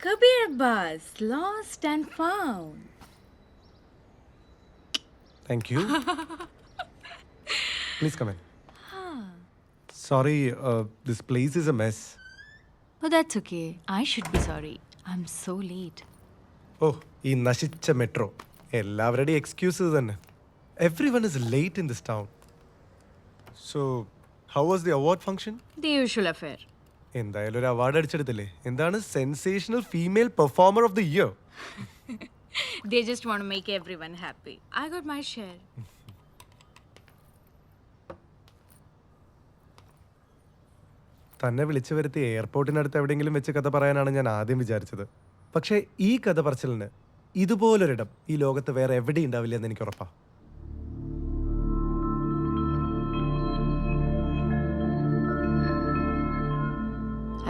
Kabir Abbas, lost and found. Thank you. Please come in. Sorry, this place is a mess. Oh, that's okay. I should be sorry. I'm so late. Oh, ഈ നശിച്ച metro എല്ലാവരുടെയും excuses തന്നെ. Everyone is late in this town. So, how was the award function? The usual affair. എന്തായാലും ഒരു award അടിച്ചെടുത്തില്ലേ? എന്താണ് sensational female performer of the year? They just want to make everyone happy. I got my share. തന്നെ വിളിച്ചു വരുത്തി എയർപോർട്ടിനടുത്ത് എവിടെയെങ്കിലും വെച്ച് കഥ പറയാനാണ് ഞാൻ ആദ്യം വിചാരിച്ചത്. പക്ഷേ ഈ കഥ പറച്ചിലിന് ഇതുപോലൊരിടം ഈ ലോകത്ത് വേറെ എവിടെ ഉണ്ടാവില്ല എന്ന് എനിക്ക് ഉറപ്പാ.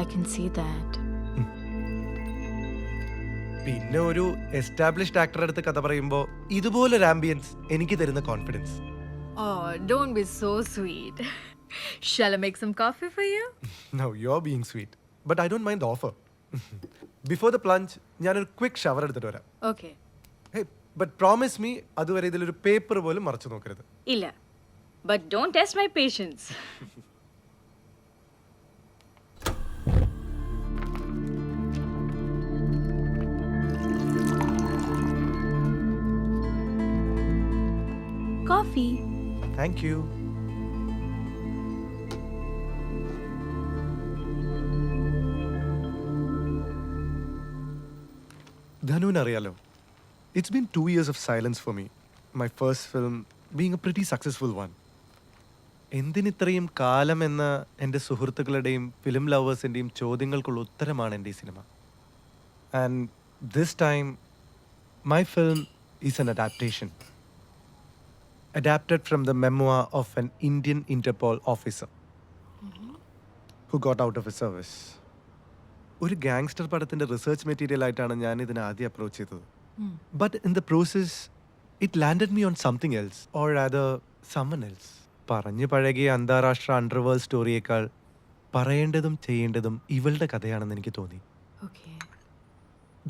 I can see that. പിന്നെ ഒരു എസ്റ്റാബ്ലിഷ്ഡ് ആക്ടറുടെ അടുത്ത് കഥ പറയുമ്പോൾ ഇതുപോലൊരു ആംബിയൻസ് എനിക്ക് തരുന്ന confidence. Oh, don't be so sweet. Shall I make some coffee for you? No, you're being sweet. But I don't mind the offer. Before the plunge, ഞാനൊരു quick shower എടുത്തിട്ട് വരാം. Okay. Hey, but promise me അതുവരെ ഇതിലൊരു paper പോലും മറച്ചു നോക്കരുത്. ഇല്ല. But don't test my patience. Coffee. Thank you. ധനുവിന് അറിയാലോ, it's been 2 years of silence for me. My first film being a pretty successful one. എന്തിനിത്രയും കാലം എന്ന എൻ്റെ സുഹൃത്തുക്കളുടെയും ഫിലിം ലവേഴ്സിൻ്റെയും ചോദ്യങ്ങൾക്കുള്ള ഉത്തരമാണ് എൻ്റെ ഈ cinema. And this time my film is N adaptation. Adapted from the memoir of an Indian Interpol officer who got out of his service. ഒരു gangster പടത്തിൻ്റെ റിസർച്ച് മെറ്റീരിയൽ ആയിട്ടാണ് ഞാൻ ഇതിനെ ആദ്യം അപ്രോച്ച് ചെയ്തത്. But in the process it landed me on something else or other someone else. പറഞ്ഞു പഴകിയ അന്താരാഷ്ട്ര അണ്ടർവേൾഡ് സ്റ്റോറിയേക്കാൾ പറയേണ്ടതും ചെയ്യേണ്ടതും ഇവളുടെ കഥയാണെന്ന് എനിക്ക് തോന്നി. Okay.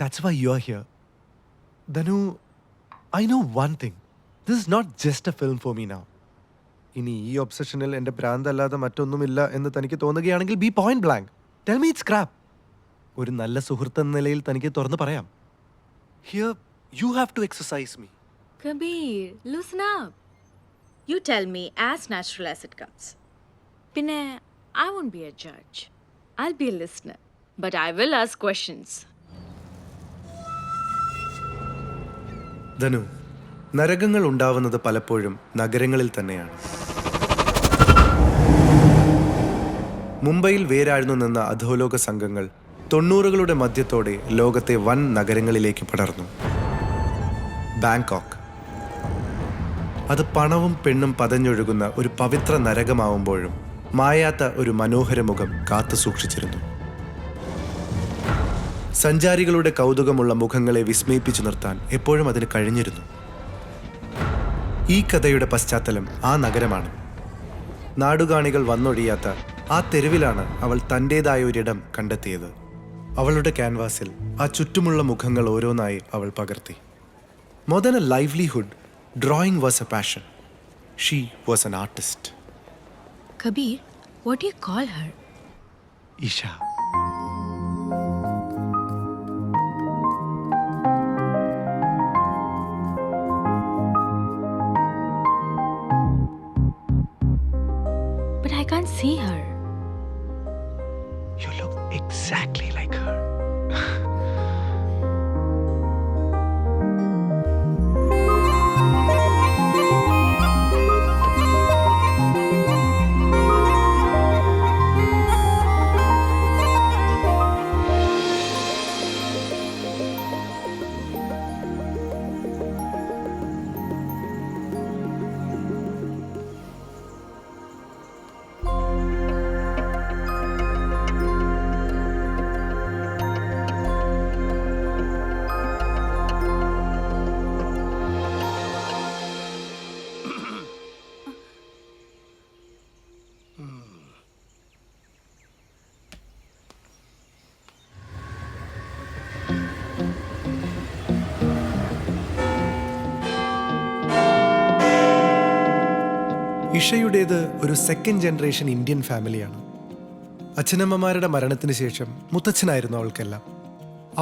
That's why you're here. Danu, I know one thing. This is not just a film for me now. ഇനി ഈ ഒബ്സഷനിൽ എൻ്റെ ഭ്രാന്തല്ലാതെ മറ്റൊന്നുമില്ല എന്ന് തനിക്ക് തോന്നുകയാണെങ്കിൽ be point blank. Tell me it's crap. ഒരു നല്ല സുഹൃത്ത് എന്ന നിലയിൽ തനിക്ക് തുറന്ന് പറയാം. Here you have to excuse me. Kabir, loosen up. You tell me as natural as it comes. Pinne, I won't be a judge. I'll be a listener. But I will ask questions. ധനു, നരകങ്ങൾ ഉണ്ടാവുന്നത് പലപ്പോഴും നഗരങ്ങളിൽ തന്നെയാണ്. മുംബൈയിൽ വേരാഴ്ന്നു നിന്ന അധോലോക സംഘങ്ങൾ 90കളുടെ മധ്യത്തോടെ ലോകത്തെ വൻ നഗരങ്ങളിലേക്ക് പടർന്നു. ബാങ്കോക്ക് അത് പണവും പെണ്ണും പതഞ്ഞൊഴുകുന്ന ഒരു പവിത്ര നരകമാവുമ്പോഴും മായാത്ത ഒരു മനോഹര മുഖം കാത്തു സൂക്ഷിച്ചിരുന്നു. സഞ്ചാരികളുടെ കൗതുകമുള്ള മുഖങ്ങളെ വിസ്മയിപ്പിച്ചു നിർത്താൻ എപ്പോഴും അതിന് കഴിഞ്ഞിരുന്നു. ഈ കഥയുടെ പശ്ചാത്തലം ആ നഗരമാണ്. നാടുകാണികൾ വന്നൊഴിയാത്ത ആ തെരുവിലാണ് അവൾ തൻ്റേതായ ഒരിടം കണ്ടെത്തിയത്. അവളുടെ ക്യാൻവാസിൽ ആ ചുറ്റുമുള്ള മുഖങ്ങൾ ഓരോന്നായി അവൾ പകർത്തി. More than a livelihood, drawing was a passion. She was an artist. Kabir, what do you call her? Isha. But I can't see her. You look exactly like her. ഇഷയുടേത് ഒരു സെക്കൻഡ് ജനറേഷൻ ഇന്ത്യൻ ഫാമിലിയാണ്. അച്ഛനമ്മമാരുടെ മരണത്തിന് ശേഷം മുത്തച്ഛനായിരുന്നു അവൾക്കെല്ലാം.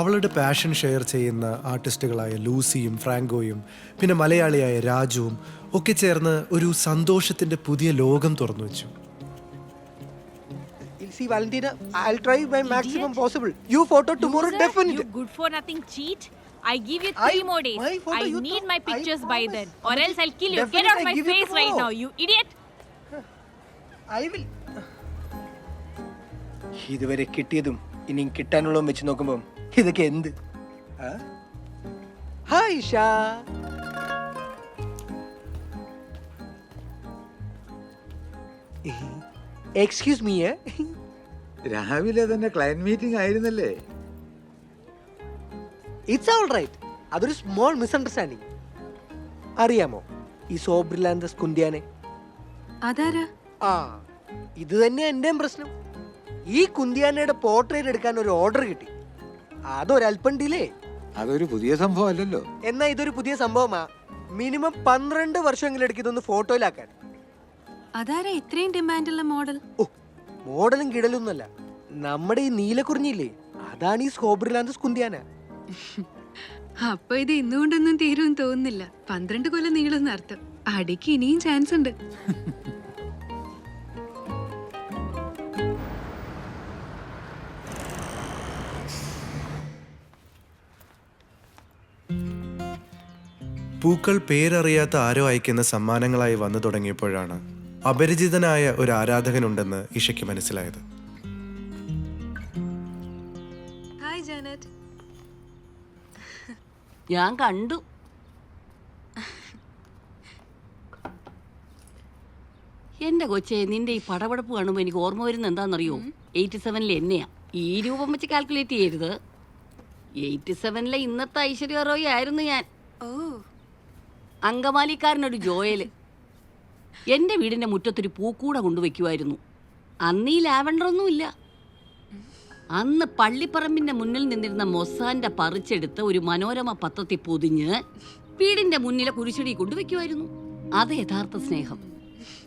അവളുടെ passion share ചെയ്യുന്ന ആർട്ടിസ്റ്റുകളായ ലൂസിയും ഫ്രാങ്കോയും പിന്നെ മലയാളിയായ രാജുവും ഒക്കെ ചേർന്ന് ഒരു സന്തോഷത്തിന്റെ പുതിയ ലോകം തുറന്നു വെച്ചു. See, Valentina, I'll try my maximum possible. You photo tomorrow, Loser, definitely. You good for nothing cheat. I give you 3 more days. my photo, I you need throw- my I pictures by promise. then, or else I'll kill you. Get Definitely, out I my give you face right tomorrow. now, you idiot. I will. ഇതുവരെ കിട്ടിയതും ഇനിയും കിട്ടാനുള്ളതും വെച്ച് നോക്കുമ്പോൾ ഇതൊക്കെ എന്ത്? Hi Isha. Excuse me. രാവിലെ തന്നെ client meeting ആയിരുന്നല്ലേ? It's all right. അതൊരു സ്മോൾ മിസ്അണ്ടർസ്റ്റാൻഡിങ്. അറിയാമോ ഈ സോബ്രിലാന്തസ് കുന്ത്യാനെ? അതാരാ? ആ, ഇത് തന്നെ എന്റെയും പ്രശ്നം. ഈ കുന്ത്യാനയുടെ പോർട്രേറ്റ് എടുക്കാൻ ഒരു ഓർഡർ കിട്ടി. അതൊരല്പം ഡിലേ. അതൊരു പുതിയ സംഭവം അല്ലല്ലോ. എന്നാ ഇതൊരു പുതിയ സംഭവമാ. മിനിമം 12 വർഷമെങ്കിലും എടുക്കും ഇതൊന്ന് ഫോട്ടോയിലാക്കാൻ. അതാരാ ഇത്രയും ഡിമാൻഡുള്ള മോഡൽ? ഓ, മോഡലും കിടലൊന്നുമല്ല, നമ്മുടെ ഈ നീലക്കുറിഞ്ഞില്ലേ, അതാണ് ഈ സോബ്രിലാന്തസ് കുന്ത്യാന. അപ്പൊ ഇത് ഇന്നുകൊണ്ടൊന്നും തീരുമെന്ന് തോന്നുന്നില്ല. 12 കൊല്ലം നീളുന്ന അർത്ഥം. അടിക്ക് ഇനിയും ചാൻസ് ഉണ്ട്. പൂക്കൾ പേരറിയാത്ത ആരോ അയക്കുന്ന സമ്മാനങ്ങളായി വന്നു തുടങ്ങിയപ്പോഴാണ് അപരിചിതനായ ഒരു ആരാധകനുണ്ടെന്ന് ഇഷയ്ക്ക് മനസ്സിലായത്. Hi Janet. ഞാൻ കണ്ടു. എന്റെ കൊച്ചെ, നിന്റെ ഈ പടപടപ്പ് കാണുമ്പോൾ എനിക്ക് ഓർമ്മ വരുന്നത് എന്താണെന്നറിയോ? 87 എന്നെയാ. ഈ രൂപം വെച്ച് കാൽക്കുലേറ്റ് ചെയ്യരുത്. 87 ഇന്നത്തെ ഐശ്വര്യ റോയ് ആയിരുന്നു ഞാൻ. ഓ, അങ്കമാലിക്കാരനൊരു ജോയല് എൻ്റെ വീടിൻ്റെ മുറ്റത്തൊരു പൂക്കൂട കൊണ്ടുവയ്ക്കുമായിരുന്നു. അന്ന് ഈ ലാവണ്ടറൊന്നുമില്ല. അന്ന് പള്ളിപ്പറമ്പിൻ്റെ മുന്നിൽ നിന്നിരുന്ന മൊസാൻ്റെ പറിച്ചെടുത്ത് ഒരു മനോരമ പത്രത്തിൽ പൊതിഞ്ഞ് വീടിൻ്റെ മുന്നിലെ കുരിശടി കൊണ്ടുവയ്ക്കുമായിരുന്നു. അത് യഥാർത്ഥ സ്നേഹം.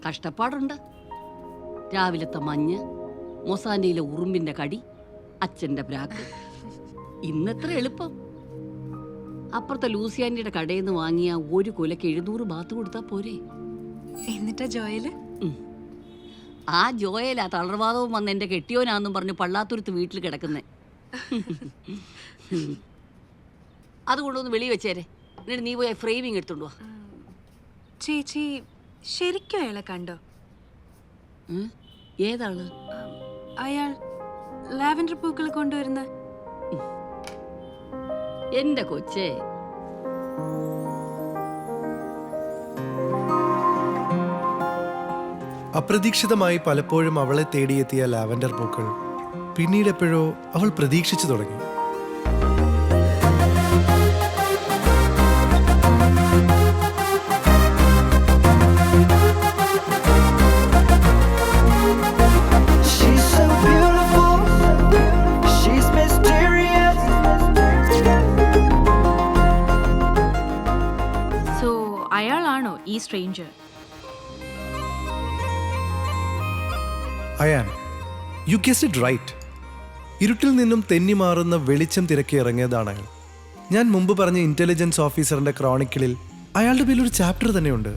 കഷ്ടപ്പാടുണ്ട്. രാവിലത്തെ മഞ്ഞ്, മൊസാൻ്റെയിലെ ഉറുമ്പിൻ്റെ കടി, അച്ഛൻ്റെ പ്രാക്ക്. ഇന്നെത്ര എളുപ്പം. അപ്പുറത്തെ ലൂസിയാൻറ്റിയുടെ കടയിൽ നിന്ന് വാങ്ങിയ ഒരു കൊലയ്ക്ക് 700 ബാത്ത് കൊടുത്താൽ പോരെ? എന്നിട്ടാ ജോയല്? ആ ജോയലാ തളർവാദവും വന്ന് എൻ്റെ കെട്ടിയോനാന്നും പറഞ്ഞ് പള്ളാത്തുരുത്ത് വീട്ടിൽ കിടക്കുന്നേ. അതുകൊണ്ടൊന്ന് വെളി വെച്ചേരെ. എന്നിട്ട് നീ പോയി ഫ്രെയിമിങ് എടുത്തോണ്ട് വാ. ചേച്ചി ശരിക്കും അയാളെ കണ്ടോ? ഏതാള്? അയാൾ ലാവൻഡർ പൂക്കൾ കൊണ്ടുവരുന്ന. എൻ്റെ കൊച്ചേ, അപ്രതീക്ഷിതമായി പലപ്പോഴും അവളെ തേടിയെത്തിയ ലാവൻഡർ പൂക്കൾ പിന്നീട് എപ്പോഴോ അവൾ പ്രതീക്ഷിച്ചു തുടങ്ങി. She's so beautiful, she's mysterious. So, അയാളാണോ ഈ stranger? Ayaan, you guessed it right. ഇരുട്ടിൽ നിന്നും തെന്നി മാറുന്ന വെളിച്ചം തിരക്കി ഇറങ്ങിയതാണ് അയാൾ. ഞാൻ മുമ്പ് പറഞ്ഞ ഇന്റലിജൻസ് ഓഫീസറിന്റെ ക്രോണിക്കിളിൽ അയാളുടെ പേരിൽ ഒരു ചാപ്റ്റർ തന്നെയുണ്ട്.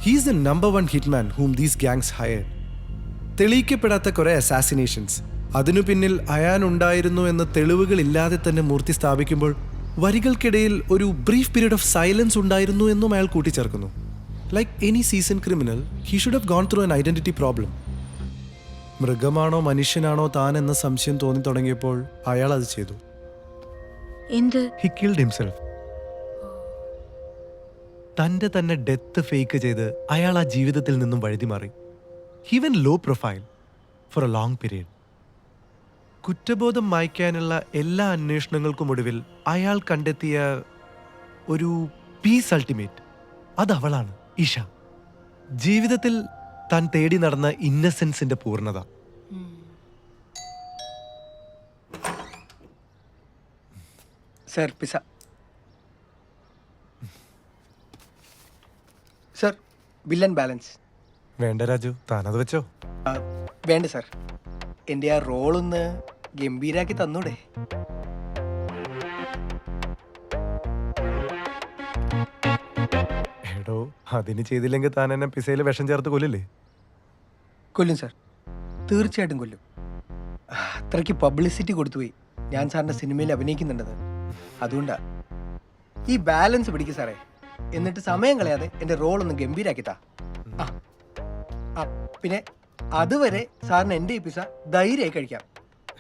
He's the number 1 hitman whom these gangs hired. തെളിയിക്കപ്പെടാത്ത കുറെ അസാസിനേഷൻസ്, അതിനു പിന്നിൽ അയാൻ ഉണ്ടായിരുന്നു എന്ന തെളിവുകളില്ലാതെ തന്നെ മൂർത്തി സ്ഥാപിക്കുമ്പോൾ വരികൾക്കിടയിൽ ഒരു ബ്രീഫ് പീരീഡ് ഓഫ് സൈലൻസ് ഉണ്ടായിരുന്നു എന്നും അയാൾ കൂട്ടിച്ചേർക്കുന്നു. Like any season criminal, he should have gone through an identity problem. മൃഗമാണോ മനുഷ്യനാണോ താൻ എന്ന സംശയം തോന്നി തുടങ്ങിയപ്പോൾ അയാൾ അത് ചെയ്തു. എന്ത്? He killed himself. തന്റെ തന്നെ ഡെത്ത് ഫേക്ക് ചെയ്ത് അയാൾ ആ ജീവിതത്തിൽ നിന്നും വഴുതി മാറി. He went low profile for a long period. കുറ്റബോധം മായ്ക്കാനുള്ള എല്ലാ അന്വേഷണങ്ങൾക്കും ഒടുവിൽ അയാൾ കണ്ടെത്തിയ ഒരു പീസ് അൾട്ടിമേറ്റ്, അത് അവളാണ്, ഇഷ. ജീവിതത്തിൽ താൻ തേടി നടന്ന ഇന്നസെൻസിന്റെ പൂർണ്ണത. Sir, pizza. Sir, bill and balance. വേണ്ട രാജു, താനത് വെച്ചോ. വേണ്ട സാർ, എൻ്റെ ആ റോളൊന്ന് ഗംഭീരാക്കി തന്നൂടെ? എടോ, അതിന് ചെയ്തില്ലെങ്കിൽ താൻ എന്നെ പിസയിൽ വിഷം ചേർത്ത് കൊല്ലില്ലേ? കൊല്ലും സാർ, തീർച്ചയായിട്ടും കൊല്ലും. അത്രയ്ക്ക് പബ്ലിസിറ്റി കൊടുത്തുപോയി ഞാൻ സാറിന്റെ സിനിമയിൽ അഭിനയിക്കുന്നുണ്ടത്. അതുകൊണ്ടാ. ഈ ബാലൻസ് പിടിക്കും സാറേ, എന്നിട്ട് സമയം കളയാതെ എൻ്റെ റോളൊന്ന് ഗംഭീരാക്കി താ. ആ ആ, പിന്നെ അതുവരെ സാറിന് എൻ്റെ ഈ പിസ ധൈര്യമായി കഴിക്കാം.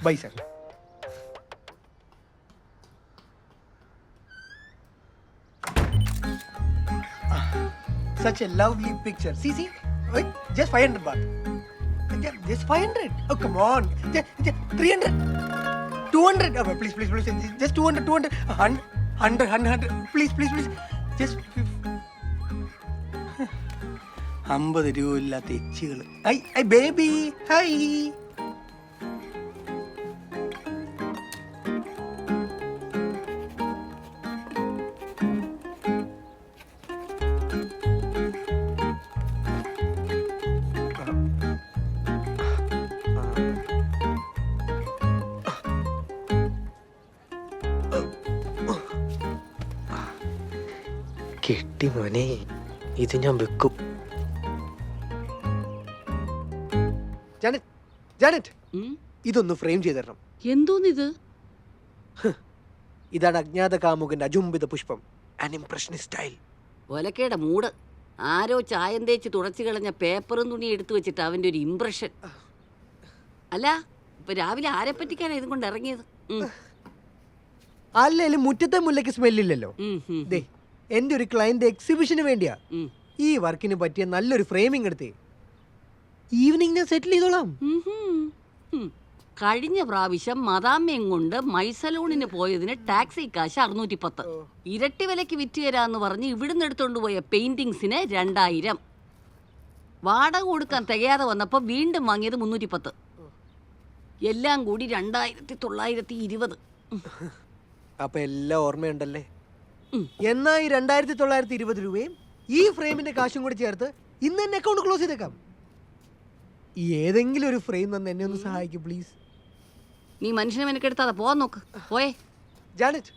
Bye sir. Such a lovely picture. See. Wait, just 500 baht. Just 500. Oh, come on. Just 300. 200. Oh, please. Just 200. 100. Please. Just 50 രൂപ ഇല്ലാത്ത എച്ചികൾ. I baby, high. കിട്ടി മോനെ, ഇത് ഞാൻ വെക്കും. ജാനറ്റ്, ഉം? ഇതൊന്ന് ഫ്രെയിം ചെയ്ത് തരണം. എന്തോന്നിത്? ഇതാണ് അജ്ഞാത കാമുകന്റെ അജുംബിത പുഷ്പം. An impressionist style. ഒലക്കയുടെ മൂട്. ആരോ ചായം തേച്ച് തുടച്ചു കളഞ്ഞ പേപ്പറും തുണി എടുത്തു വെച്ചിട്ട് അവൻ്റെ ഒരു ഇംപ്രഷൻ. അല്ല, ഇപ്പൊ രാവിലെ ആരെ പറ്റിക്കാനാ ഇതും കൊണ്ട് ഇറങ്ങിയത്? അല്ലേലും മുറ്റത്തെ മുല്ലയ്ക്ക് സ്മെല്ലില്ലല്ലോ. ദേ, എന്റെ ഒരു ക്ലയന്റ് എക്സിബിഷന് വേണ്ടിയാ ഈ വർക്കിന് പറ്റിയ നല്ലൊരു ഫ്രെയിമിംഗ് എടുത്തേ. ഈവനിങ് ഞാൻ സെറ്റിൽ ചെയ്തോളാം. കഴിഞ്ഞ പ്രാവശ്യം മദാമ്മയും കൊണ്ട് മൈസലൂണിന് പോയതിന് ടാക്സി കാശ് 610. ഇരട്ടി വിലക്ക് വിറ്റ് തരാന്ന് പറഞ്ഞ് ഇവിടുന്ന് എടുത്തോണ്ട് പോയ പെയിന്റിങ്സിന് 2000. വാടക കൊടുക്കാൻ തികയാതെ വന്നപ്പോ വീണ്ടും വാങ്ങിയത് 310. എല്ലാം കൂടി 2920. അപ്പൊ എല്ലാം ഓർമ്മയുണ്ടല്ലേ? എന്നാ ഈ 2920 രൂപയും ഈ ഫ്രെയിമിന്റെ കാശും കൂടി ചേർത്ത് ഇന്ന് തന്നെ അക്കൗണ്ട് ക്ലോസ് ചെയ്തേക്കാം. ഏതെങ്കിലും ഒരു ഫ്രെയിം തന്നെ എന്നെ ഒന്ന് സഹായിക്കും പ്ലീസ്. നീ മനുഷ്യനെ മെനക്കെടുത്താതെ പോവാൻ നോക്ക്. പോയേ ജാനറ്റ്,